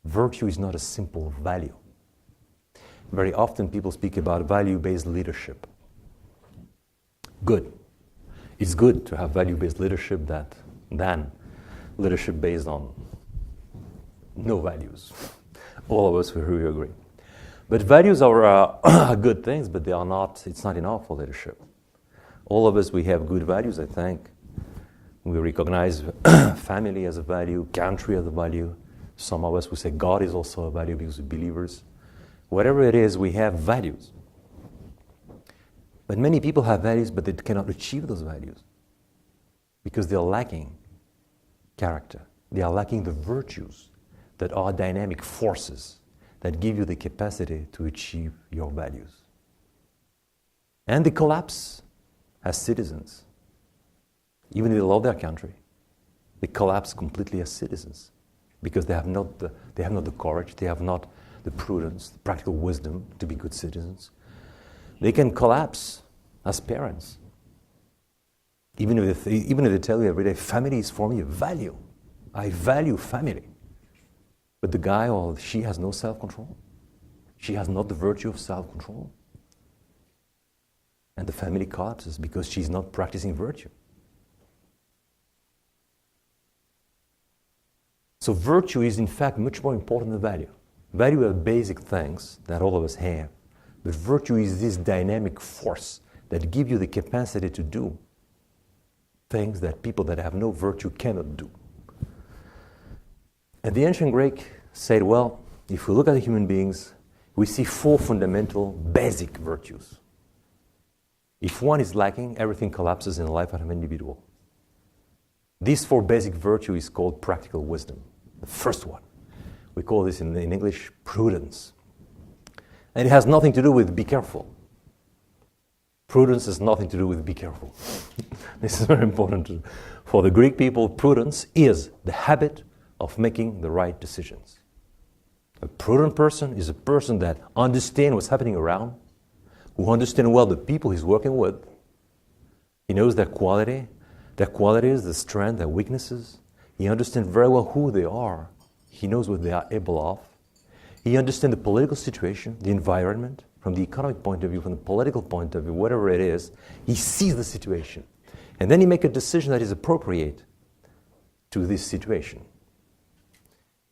Virtue is not a simple value. Very often people speak about value-based leadership. Good. It's good to have value-based leadership than leadership based on no values. All of us will really agree. But values are good things, but it's not enough for leadership. All of us, we have good values, I think. We recognize family as a value, country as a value. Some of us will say God is also a value because we're believers. Whatever it is, we have values. But many people have values, but they cannot achieve those values because they're lacking character. They are lacking the virtues that are dynamic forces that give you the capacity to achieve your values. And they collapse as citizens. Even if they love their country, they collapse completely as citizens because they have not the courage, they have not the prudence, the practical wisdom to be good citizens. They can collapse as parents. Even if they tell you every day, family is for me a value. I value family. But the guy or she has no self-control. She has not the virtue of self-control. And the family collapses because she's not practicing virtue. So virtue is in fact much more important than value. Value are basic things that all of us have. But virtue is this dynamic force that gives you the capacity to do things that people that have no virtue cannot do. And the ancient Greek said, well, if we look at the human beings, we see 4 fundamental, basic virtues. If one is lacking, everything collapses in the life of an individual. These 4 basic virtues is called practical wisdom. The first one. We call this in English prudence. And it has nothing to do with be careful. Prudence has nothing to do with be careful. This is very important. For the Greek people, prudence is the habit of making the right decisions. A prudent person is a person that understands what's happening around, who understands well the people he's working with. He knows their qualities, their strengths, their weaknesses. He understands very well who they are. He knows what they are able of. He understands the political situation, the environment, from the economic point of view, from the political point of view, whatever it is. He sees the situation. And then he makes a decision that is appropriate to this situation.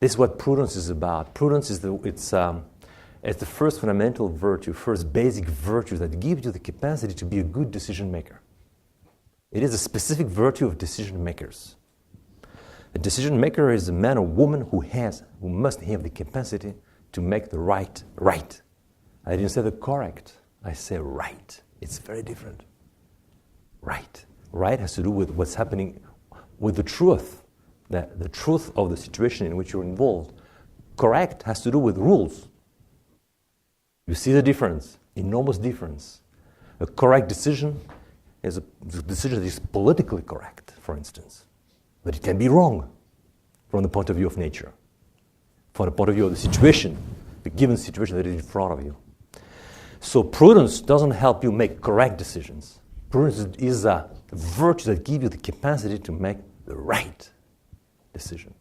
This is what prudence is about. Prudence is it's the first fundamental virtue, first basic virtue that gives you the capacity to be a good decision maker. It is a specific virtue of decision makers. A decision maker is a man or woman who must have the capacity to make the right. I didn't say the correct. I say right. It's very different. Right. Right has to do with what's happening with the truth. The truth of the situation in which you're involved. Correct has to do with rules. You see the difference, enormous difference. A correct decision is a decision that is politically correct, for instance. But it can be wrong from the point of view of nature, from the point of view of the situation, the given situation that is in front of you. So prudence doesn't help you make correct decisions. Prudence is a virtue that gives you the capacity to make the right decision,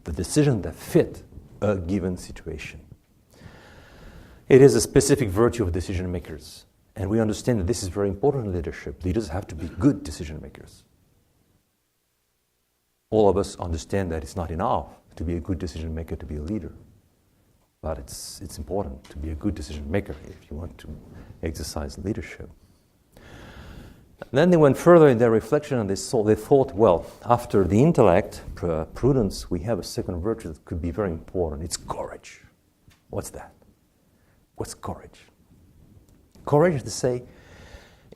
the decision that fit a given situation. It is a specific virtue of decision makers. And we understand that this is very important in leadership. Leaders have to be good decision makers. All of us understand that it's not enough to be a good decision maker to be a leader. But it's important to be a good decision maker if you want to exercise leadership. Then they went further in their reflection and they thought, well, after the intellect, prudence, we have a second virtue that could be very important. It's courage. What's that? What's courage? Courage is to say,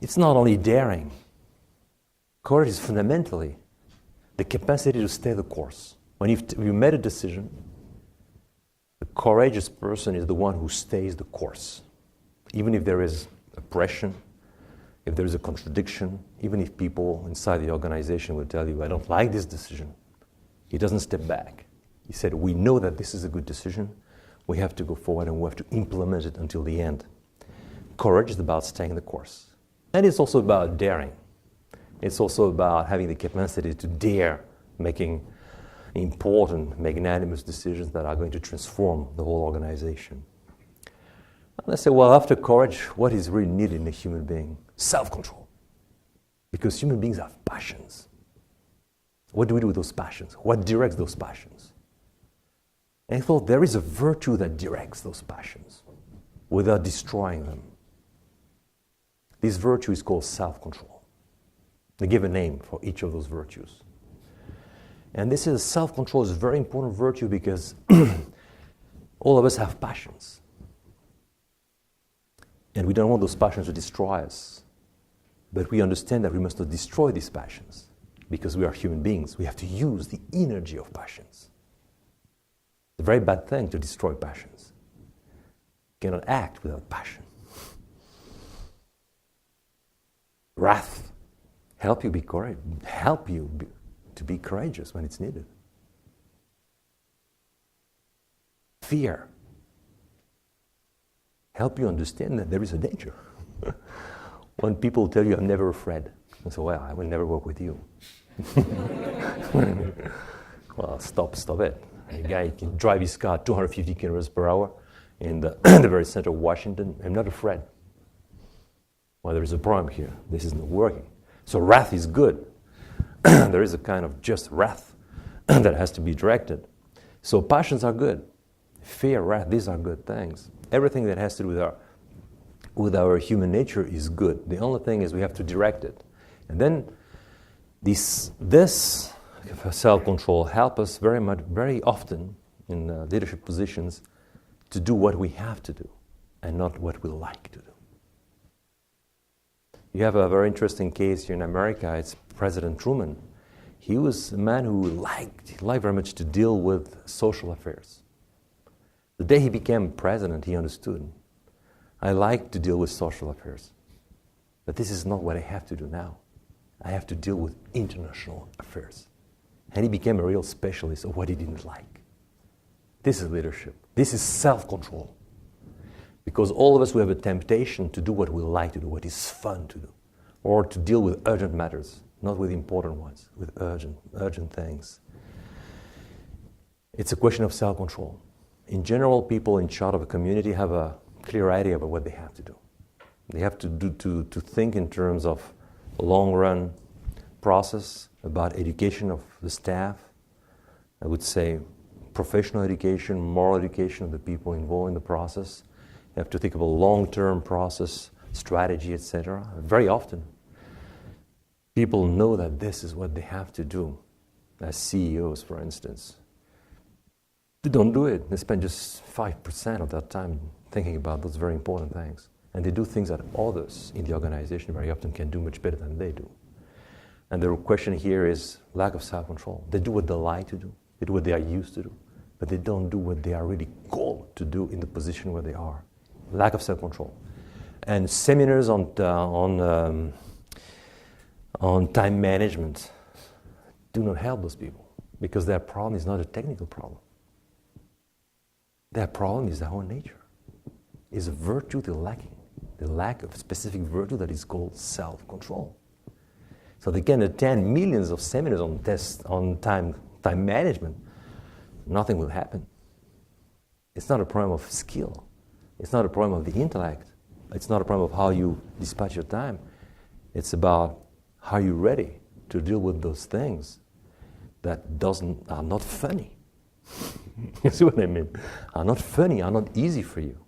it's not only daring. Courage is fundamentally the capacity to stay the course. When you made a decision, the courageous person is the one who stays the course. Even if there is oppression, if there is a contradiction, even if people inside the organization will tell you, I don't like this decision, he doesn't step back. He said, we know that this is a good decision. We have to go forward and we have to implement it until the end. Courage is about staying the course. And it's also about daring. It's also about having the capacity to dare making important, magnanimous decisions that are going to transform the whole organization. And I say, well, after courage, what is really needed in a human being? Self-control. Because human beings have passions. What do we do with those passions? What directs those passions? And I thought there is a virtue that directs those passions without destroying them. This virtue is called self-control. They give a name for each of those virtues. And this is self-control is a very important virtue because all of us have passions. And we don't want those passions to destroy us. But we understand that we must not destroy these passions because we are human beings. We have to use the energy of passions. It's a very bad thing to destroy passions. You cannot act without passion. Wrath help you to be courageous when it's needed. Fear help you understand that there is a danger. When people tell you, I'm never afraid, I say, well, I will never work with you. Well, stop it. A guy can drive his car 250 kilometers per hour in the very center of Washington. I'm not afraid. Well, there is a problem here. This is not working. So wrath is good. There is a kind of just wrath that has to be directed. So passions are good. Fear, wrath, these are good things. Everything that has to do with our human nature is good. The only thing is we have to direct it. And then this self-control helps us very often in leadership positions to do what we have to do and not what we like to do. You have a very interesting case here in America. It's President Truman. He was a man who liked very much to deal with social affairs. The day he became president, he understood. I like to deal with social affairs. But this is not what I have to do now. I have to deal with international affairs. And he became a real specialist of what he didn't like. This is leadership. This is self-control. Because all of us, we have a temptation to do what we like to do, what is fun to do, or to deal with urgent matters, not with important ones, with urgent things. It's a question of self-control. In general, people in charge of a community have a clear idea about what they have to do. They have to think in terms of a long-run process about education of the staff. I would say professional education, moral education of the people involved in the process. You have to think of a long-term process, strategy, etc. Very often, people know that this is what they have to do. As CEOs, for instance, they don't do it. They spend just 5% of their time thinking about those very important things. And they do things that others in the organization very often can do much better than they do. And the question here is lack of self-control. They do what they like to do. They do what they are used to do. But they don't do what they are really called to do in the position where they are. Lack of self-control. And seminars on time management do not help those people because their problem is not a technical problem. Their problem is their own nature. It's a virtue they're lacking. The lack of specific virtue that is called self-control. So they can attend millions of seminars on time management. Nothing will happen. It's not a problem of skill. It's not a problem of the intellect. It's not a problem of how you dispatch your time. It's about how you're ready to deal with those things that are not funny. You see what I mean? Are not funny, are not easy for you.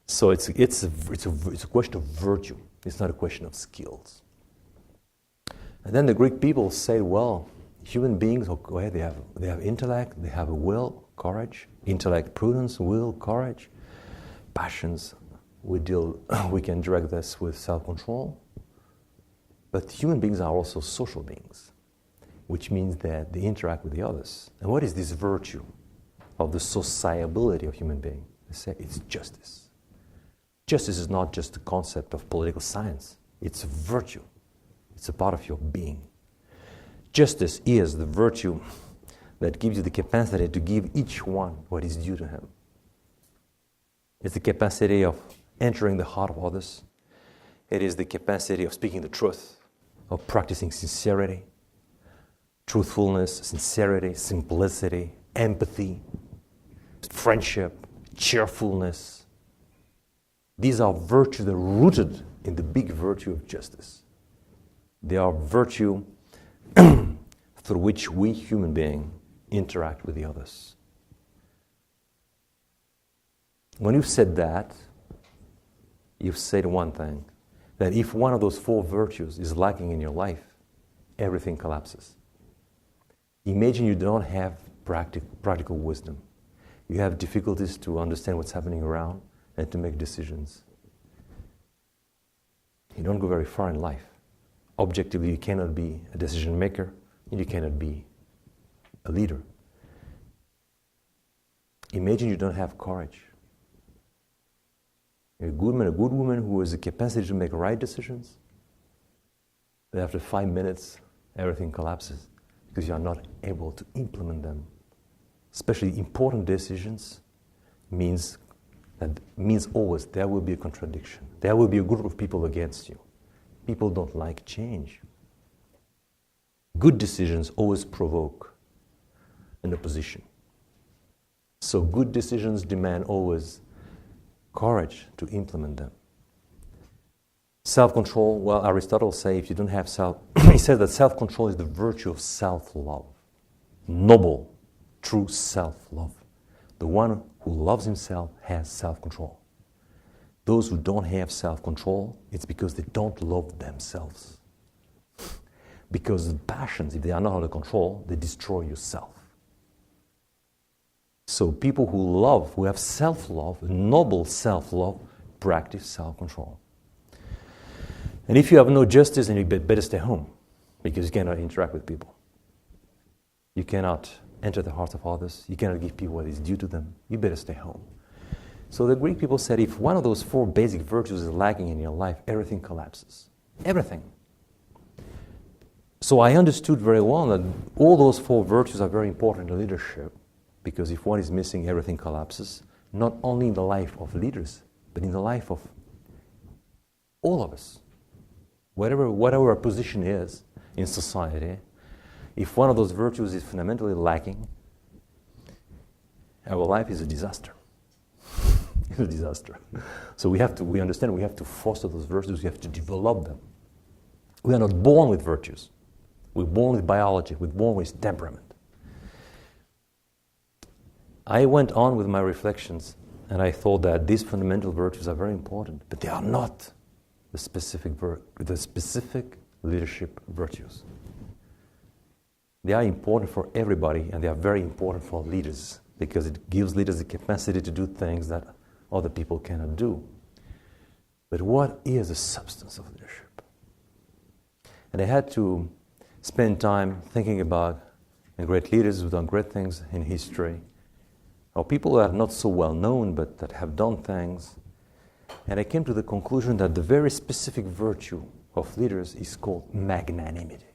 So it's a question of virtue. It's not a question of skills. And then the Greek people say, well, human beings, okay, they have intellect, they have a will, courage, intellect, prudence, will, courage, passions. We can direct this with self-control. But human beings are also social beings, which means that they interact with the others. And what is this virtue of the sociability of human beings? They say it's justice. Justice is not just a concept of political science. It's a virtue. It's a part of your being. Justice is the virtue that gives you the capacity to give each one what is due to him. It's the capacity of entering the heart of others. It is the capacity of speaking the truth, of practicing sincerity, truthfulness, sincerity, simplicity, empathy, friendship, cheerfulness. These are virtues that are rooted in the big virtue of justice. They are virtue through which we human beings interact with the others. When you've said that, you've said one thing, that if one of those four virtues is lacking in your life, everything collapses. Imagine you don't have practical wisdom. You have difficulties to understand what's happening around and to make decisions. You don't go very far in life. Objectively, you cannot be a decision maker, and you cannot be a leader. Imagine you don't have courage. A good man, a good woman who has the capacity to make right decisions, but after 5 minutes, everything collapses because you are not able to implement them. Especially important decisions means always there will be a contradiction. There will be a group of people against you. People don't like change. Good decisions always provoke an opposition. So good decisions demand always courage to implement them. Self-control, well, Aristotle says if you don't have he says that self-control is the virtue of self-love. Noble, true self-love. The one who loves himself has self-control. Those who don't have self-control, it's because they don't love themselves. Because the passions, if they are not under control, they destroy yourself. So people who love, who have self-love, noble self-love, practice self-control. And if you have no justice, then you better stay home, because you cannot interact with people. You cannot enter the hearts of others. You cannot give people what is due to them. You better stay home. So the Greek people said if one of those four basic virtues is lacking in your life, everything collapses. Everything. So I understood very well that all those four virtues are very important in leadership, because if one is missing, everything collapses, not only in the life of leaders, but in the life of all of us. Whatever our position is in society, if one of those virtues is fundamentally lacking, our life is a disaster. It's a disaster. So we understand we have to foster those virtues, we have to develop them. We are not born with virtues. We're born with biology, we're born with temperament. I went on with my reflections, and I thought that these fundamental virtues are very important, but they are not the specific leadership virtues. They are important for everybody, and they are very important for leaders, because it gives leaders the capacity to do things that other people cannot do. But what is the substance of leadership? And I had to spend time thinking about great leaders who've done great things in history, or people that are not so well known but that have done things. And I came to the conclusion that the very specific virtue of leaders is called magnanimity.